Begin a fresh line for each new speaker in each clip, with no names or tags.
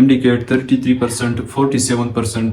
MDCAT 33%, 47%,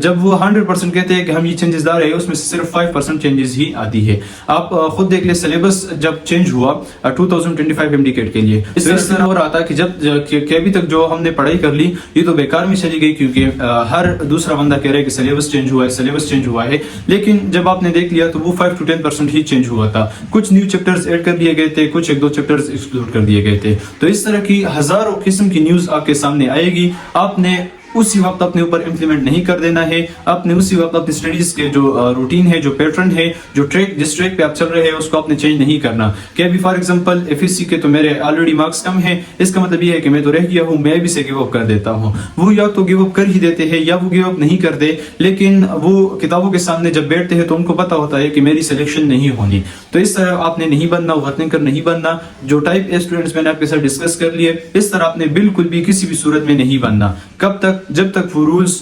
جب وہ 100% کہتے ہیں کہ ہم یہ چینجز لا رہے ہیں، اس میں سے صرف 5% چینجز ہی آتی ہے. آپ خود دیکھ لیں سلیبس جب چینج ہوا 2025 MDCAT کے لیے، اس طرح ہو رہا تھا کہ کہ ابھی تک جو ہم نے پڑھائی کر لی یہ تو بیکار میں چلی گئی، کیونکہ ہر دوسرا بندہ کہہ رہا ہے کہ سلیبس چینج ہوا ہے. لیکن جب آپ نے دیکھ لیا تو وہ 5 to 10% ہی چینج ہوا تھا. کچھ نیو چیپٹرز ایڈ کر دیے گئے تھے، کچھ 1-2 چیپٹرز ایکسکلوڈ کر دیے گئے تھے. تو اس طرح کی ہزاروں قسم کی نیوز آپ کے سامنے آئے گی. آپ نے اسی وقت اپنے اوپر امپلیمنٹ نہیں کر دینا ہے. آپ نے اسی وقت اپنی اسٹڈیز کے جو روٹین ہے، جو پیٹرن ہے، جو جس ٹریک پہ آپ چل رہے ہیں اس کو آپ نے چینج نہیں کرنا. کہ ابھی فار ایگزامپل FSC کے تو میرے آلریڈی مارکس کم ہیں، اس کا مطلب یہ ہے کہ میں تو رہ گیا ہوں، میں بھی سے گیو اپ کر دیتا ہوں. وہ یا تو گیو اپ کر ہی دیتے ہیں یا وہ گیو اپ نہیں کرتے، لیکن وہ کتابوں کے سامنے جب بیٹھتے ہیں تو ان کو پتا ہوتا ہے کہ میری سلیکشن نہیں ہونی. تو اس طرح آپ نے نہیں بننا، اوور تھنکر نہیں بننا. جو ٹائپ اے اسٹوڈنٹس میں نے آپ کے ساتھ ڈسکس کر لیے، اس طرح آپ نے بالکل بھی کسی بھی صورت میں نہیں بننا. کب تک؟ جب تک وہ رولز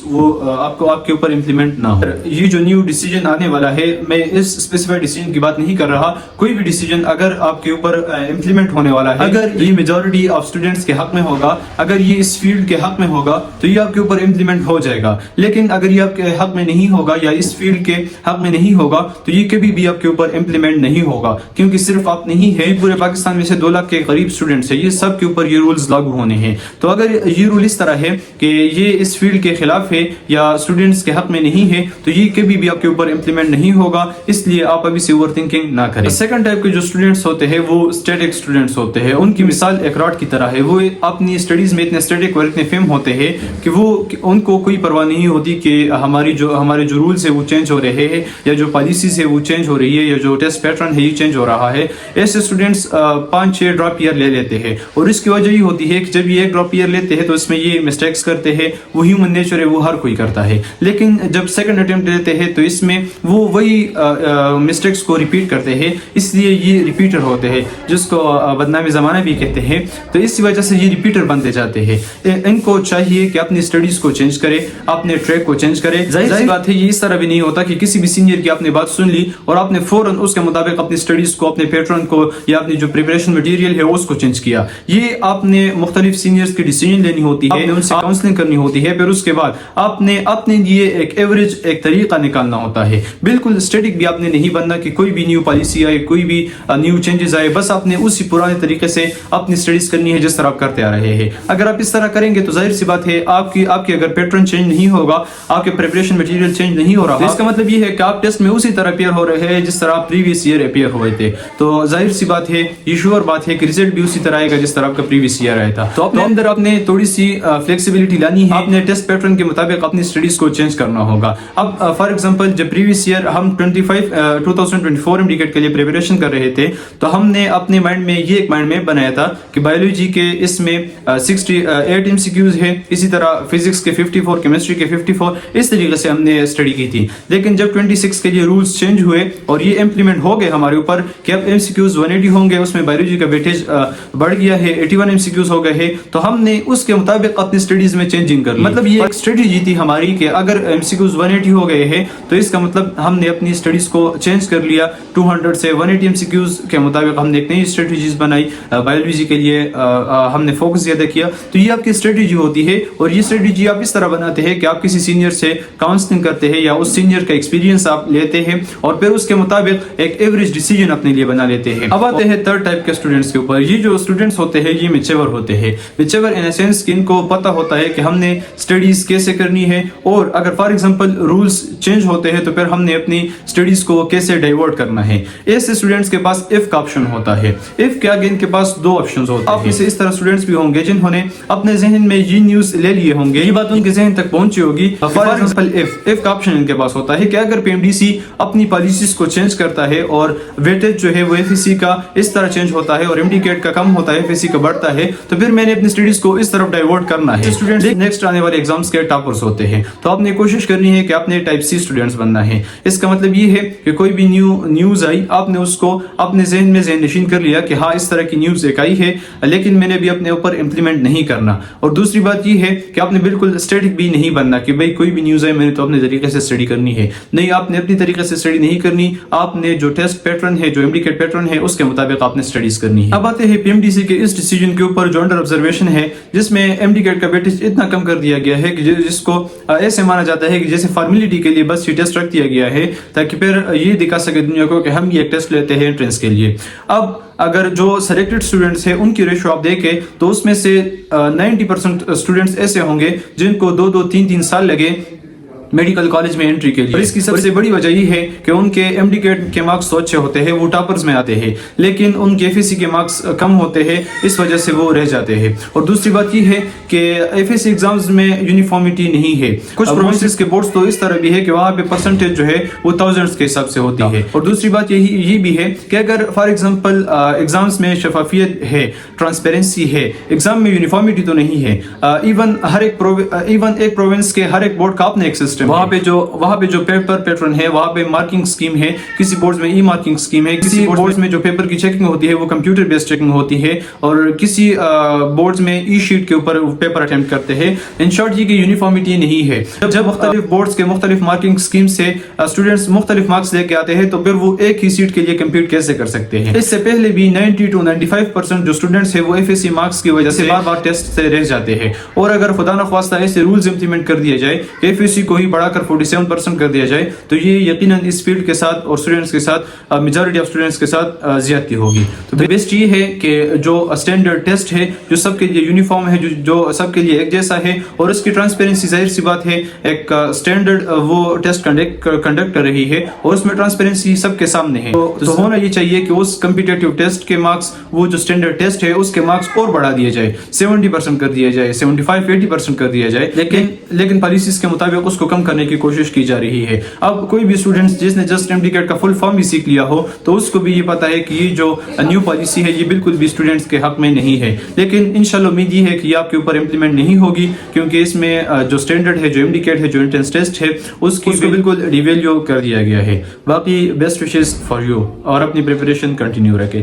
آپ کے اوپر امپلیمنٹ نہ ہو. یہ جو نیو ڈیسیجن آنے والا ہے، میں اس اسپیسیفائڈ ڈیسیجن کی بات نہیں کر رہا. کوئی بھی ڈیسیجن اگر آپ کے اوپر امپلیمنٹ ہونے والا ہے، اگر یہ میجورٹی آف اسٹوڈنٹس کے حق میں ہوگا، اگر یہ اس فیلڈ کے حق میں ہوگا تو یہ آپ کے اوپر امپلیمنٹ ہو جائے گا. لیکن اگر یہ آپ کے حق میں نہیں ہوگا یا اس فیلڈ کے حق میں نہیں ہوگا تو یہ کبھی بھی آپ کے اوپر امپلیمنٹ نہیں ہوگا. کیونکہ صرف آپ نہیں ہے، پورے پاکستان میں سے 2 لاکھ کے قریب اسٹوڈنٹس ہیں، یہ سب کے اوپر یہ رولز لاگو ہونے ہیں. تو اگر یہ رول اس طرح ہے کہ یہ اس فیلڈ کے خلاف ہے یا اسٹوڈنٹس کے حق میں نہیں ہے تو یہ کبھی بھی آپ کے اوپر امپلیمنٹ نہیں ہوگا. اس لیے آپ ابھی سے اوور تھنکنگ نہ کریں. سیکنڈ ٹائپ کے جو اسٹوڈنٹس ہوتے ہیں وہ اسٹیٹک اسٹوڈنٹس ہوتے ہیں. ان کی مثال ایک راڈ کی طرح ہے. وہ اپنی اسٹڈیز میں اتنے اسٹیٹک اور اتنے فیم ہوتے ہیں کہ ان کو کوئی پرواہ نہیں ہوتی کہ ہمارے جو رولز ہیں وہ چینج ہو رہے ہیں یا جو پالیسیز ہے وہ چینج ہو رہی ہے یا جو ٹیسٹ پیٹرن ہے یہ چینج ہو رہا ہے. ایسے اسٹوڈنٹس 5-6 ڈراپ ایئر لے لیتے ہیں اور اس کی وجہ یہ ہوتی ہے کہ جب یہ ایک ڈراپ ایئر لیتے ہیں تو اس میں یہ مسٹیکس کرتے ہیں. وہ ہیومن نیچر ہے، وہ ہر کوئی کرتا ہے. لیکن جب سیکنڈ اٹیمپٹ لیتے ہیں تو اس میں وہ وہی مسٹیکس کو ریپیٹ کرتے ہیں. اس لیے یہ ریپیٹر ہوتے ہیں، جس کو بدنامی زمانہ بھی کہتے ہیں. تو اس وجہ سے یہ ریپیٹر بنتے جاتے ہیں. ان کو چاہیے کہ اپنی اسٹڈیز کو چینج کرے، اپنے ٹریک کو چینج کرے. ظاہر سی بات ہے یہ اس طرح بھی نہیں ہوتا کہ کسی بھی سینئر کی آپ نے بات سن لی اور آپ نے فوراً اس کے مطابق اپنی اسٹڈیز کو، اپنے پیٹرن کو یا اپنی جو پریپریشن مٹیریل ہے اس کو چینج کیا. یہ آپ نے مختلف سینئرز کی ڈیسیجن لینی ہوتی ہے، ان سے کاؤنسلنگ کرنی ہوتی ہے. پھر اس کے بعد آپ نے اپنے لیے ایک ایوریج، ایک طریقہ نکالنا ہوتا ہے. بالکل اسٹیٹک بھی آپ نے نہیں بننا کہ کوئی بھی نیو پالیسی آئے، کوئی بھی نیو چینجز آئے، بس آپ نے اسی پرانے طریقے سے اپنی اسٹڈیز کرنی ہے جس طرح آپ کرتے آ رہے ہیں. اگر آپ اس طرح کریں گے تو ظاہر سی بات ہے آپ کی اگر پیٹرن چینج نہیں ہوگا، آپ کے پریپریشن مٹیریل چینج نہیں ہو رہا، تو اس کا مطلب یہ ہے کہ آپ ٹیسٹ میں اسی طرح اپیئر ہو رہے ہیں جس طرح آپ پریویس ایئر اپیئر ہوئے تھے. تو ظاہر سی بات ہے، یہ شیور بات ہے کہ رزلٹ بھی اسی طرح آئے گا جس طرح آپ کا پریویس ایئر آیا تھا. تو اپنے اندر آپ نے تھوڑی سی فلیکسیبلٹی لانی ہے. آپ نے ٹیسٹ پیٹرن کے مطابق اپنی اسٹڈیز کو چینج کرنا ہوگا. اب فار ایگزامپل جب پریویس ایئر ہم 2024 MDCAT کے لیے پریپریشن کر رہے تھے تو ہم نے اپنے مائنڈ میں یہ ایک مائنڈ میپ بنایا تھا کہ بایولوجی کے اس میں 68 MCQs ہے، اسی طرح فزکس کے 54، کیمسٹری کے 54، اس طریقے سے ہم نے اسٹڈی کی تھی. لیکن جب 26 کے لیے رولز چینج ہوئے اور یہ امپلیمنٹ ہو گئے ہمارے اوپر کہ اب MCQs 180 ہوں گے، اس میں بایولوجی کا ویٹیج بڑھ گیا ہے، 81 MCQs ہو گئے ہیں، تو ہم نے اس کے مطابق اپنی اسٹڈیز میں چینجنگ کر لی. مطلب یہ ایک اسٹریٹجی تھی ہماری کہ اگر MCQs 180 ہو گئے ہیں تو اس کا مطلب ہم نے اپنی اسٹڈیز کو چینج کر لیا. 200 سے 180 MCQs کے مطابق ہم نے ایک نئی اسٹریٹجیز بنائی. بایولوجی کے لیے ہم نے فوکس زیادہ کیا. تو یہ آپ کی اسٹریٹجی ہوتی ہے اور یہ اسٹریٹجی آپ اس طرح بناتے ہیں کہ آپ کسی سینئر سے کاؤنسلنگ کرتے ہیں یا اس سینئر کا ایکسپیرینس آپ لیتے ہیں اور پھر اس کے مطابق ایک ایوریج ڈیسیجن اپنے لیے بنا لیتے ہیں. اب آتے ہیں تھرڈ ٹائپ کے اسٹوڈنٹس کے اوپر. یہ جو اسٹوڈنٹس ہوتے ہیں یہ میچور ہوتے ہیں. میچور ان اے سینس کہ ان کو پتہ ہوتا ہے کہ ہم نے اسٹڈیز کیسے کرنی ہے اور اگر فار ایگزامپل رولز چینج ہوتے ہیں تو پھر ہم نے اپنی اسٹڈیز کو کیسے ڈائیورٹ کرنا ہے. ایسے اسٹوڈنٹس کے پاس ایف کا آپشن ہوتا ہے. ایف کے آگے ان کے پاس 2 آپشنز ہوتے ہیں. آپ میں سے اس طرح اسٹوڈنٹس بھی ہوں گے جنہوں نے اپنے ذہن میں یہ نیوز لے لیے ہوں گے، یہ بات ان کے ذہن تک پہنچی ہوگی. فار ایگزامپل ایف کا آپشن ان کے پاس ہوتا ہے کہ اگر PMDC اپنی پالیسیز کو چینج کرتا ہے اور ویٹیج جو ہے وہ FSC کا اس طرح چینج ہوتا ہے اور MDCAT کا کم ہوتا ہے، FSC کا بڑھتا ہے، تو پھر میں نے اپنی اسٹڈیز کو اس طرف ڈائیورٹ کرنا ہے. اسٹوڈنٹس نیکسٹ آنے والے ایگزامز کے ٹاپرز ہوتے ہیں، تو آپ نے کوشش کرنی ہے کہ آپ نے ٹائپ سی اسٹوڈنٹس بننا ہے. اس کا مطلب یہ ہے کہ کوئی بھی نیوز آئی، آپ نے اس کو اپنے ذہن میں ذہن نشین کر لیا کہ ہاں اس طرح کی نیوز ایک آئی ہے لیکن میں نے بھی اپنے اوپر امپلیمنٹ نہیں کرنا. اور دوسری بات یہ ہے کہ آپ نے بالکل اسٹیٹک بھی نہیں بننا کہ بھائی کوئی بھی نیوز آئی میں نے تو اپنے طریقے سے اسٹڈی کرنی ہے. نہیں، آپ نے اپنی طریقے سے اسٹڈی نہیں کرنی. آپ نے جو ٹیسٹ پیٹرن ہے، جو MDCAT پیٹرن ہے، اس کے مطابق آپ نے اسٹڈیز کرنی ہے. اب آتے ہیں PMDC کے اس ڈیسیجن کے اوپر جو انڈر آبزرویشن ہے، جس میں MDCAT کا ویٹیج اتنا کم کر کر دیا گیا ہے کہ جس کو ایسے مانا جاتا ہے کہ جیسے فارمیلٹی کے لیے بس یہ ٹیسٹ رکھ دیا گیا ہے تاکہ پھر یہ دکھا سکے دنیا کو کہ ہم یہ ایک ٹیسٹ لیتے ہیں انٹرنس کے لیے. اب اگر جو سلیکٹڈ اسٹوڈنٹس ہیں ان کی ریشو آپ دیکھیں تو اس میں سے 90% اسٹوڈنٹس ایسے ہوں گے جن کو 2-3 سال لگے میڈیکل کالج میں انٹری کے لیے. اس کی سب سے بڑی وجہ یہ ہے کہ ان کے ایم ڈی کے مارکس تو اچھے ہوتے ہیں, وہ ٹاپرز میں آتے ہیں, لیکن ان کے ایف ایس سی کے مارکس کم ہوتے ہیں, اس وجہ سے وہ رہ جاتے ہیں. اور دوسری بات یہ ہے کہ ایف ایس سی ایگزامز میں یونیفارمٹی نہیں ہے. کچھ پروونسز کے بورڈز تو اس طرح بھی ہے کہ وہاں پہ پرسنٹیج جو ہے وہ تھاؤزنڈز کے حساب سے ہوتی ہے. اور دوسری بات یہ بھی ہے کہ اگر فار ایگزامپل ایگزامز میں شفافیت ہے, ٹرانسپیرنسی ہے, ایگزام میں یونیفارمٹی تو نہیں ہے, ایون ایک پروونس کے ہر ایک بورڈ کا اپنا ایک سسٹم, وہاں پہ جو پیپر پیٹرن ہے, وہاں پہ مارکنگ سکیم ہے, کسی بورڈز میں ای مارکنگ سکیم ہے, کسی بورڈز میں جو پیپر کی چیکنگ ہوتی ہے وہ کمپیوٹر بیسڈ چیکنگ ہوتی ہے, اور کسی بورڈز میں ای شیٹ کے اوپر پیپر اٹیمپٹ کرتے ہیں. ان شارٹ یہ کہ یونیفارمٹی نہیں ہے. جب مختلف بورڈز کے مختلف مارکنگ سکیم سے اسٹوڈنٹس مختلف مارکس لے کے آتے ہیں تو پھر وہ ایک ہی سیٹ کے لیے کمپیٹ کیسے کر سکتے ہیں. اس سے پہلے بھی 90-95% جو اسٹوڈنٹس ہیں وہ ایف ایس سی مارکس کی وجہ سے بار بار ٹیسٹ سے رہ جاتے ہیں. اور اگر خدا نخواستہ ایسے رولز امپلیمنٹ کر دیے جائے کہ ایف ایس سی کو ہی بڑھا کر 47% کر دیا جائے تو یہ یقیناً اس فیلڈ کے ساتھ اور اسٹوڈنٹس کے ساتھ میجورٹی آف اسٹوڈنٹس کے ساتھ زیادتی ہوگی. تو بیسٹ یہ ہے کہ جو اسٹینڈرڈ ٹیسٹ ہے جو سب کے لیے یونیفارم ہے, جو سب کے لیے ایک جیسا ہے, اور اس کی ٹرانسپیرنسی ظاہر سی بات ہے ایک اسٹینڈرڈ وہ ٹیسٹ کنڈکٹ کر رہی ہے اور اس میں ٹرانسپیرنسی سب کے سامنے ہے. تو ہونا یہ چاہیے کہ اس کمپیٹیٹیو ٹیسٹ کے مارکس, وہ جو اسٹینڈرڈ ٹیسٹ ہے اس کے مارکس اور بڑھا دیے جائے, 70% کر دیا جائے, 75-80% کر دیا جائے, لیکن پالیسیز کے مطابق اس کو کم کرنے کی کوشش کی جا رہی ہے. اب کوئی بھی اسٹوڈنٹ جس نے جسٹ MD-CAT کا فل فارم بھی سیکھ لیا ہو تو اس کو بھی یہ پتا ہے کہ یہ جو نیو پالیسی ہے یہ بالکل بھی اسٹوڈنٹس کے حق میں نہیں ہے, لیکن انشاءاللہ امید یہ ہے کہ یہ آپ کے اوپر امپلیمنٹ نہیں ہوگی, کیونکہ اس میں جو اسٹینڈرڈ ہے, جو MD-CAT ہے, جو انٹرنس ٹیسٹ ہے, اس کو بالکل ریویلیو کر دیا گیا ہے. باقی بیسٹ وشز فار یو, اور اپنی پریپریشن کنٹینیو رکھیں.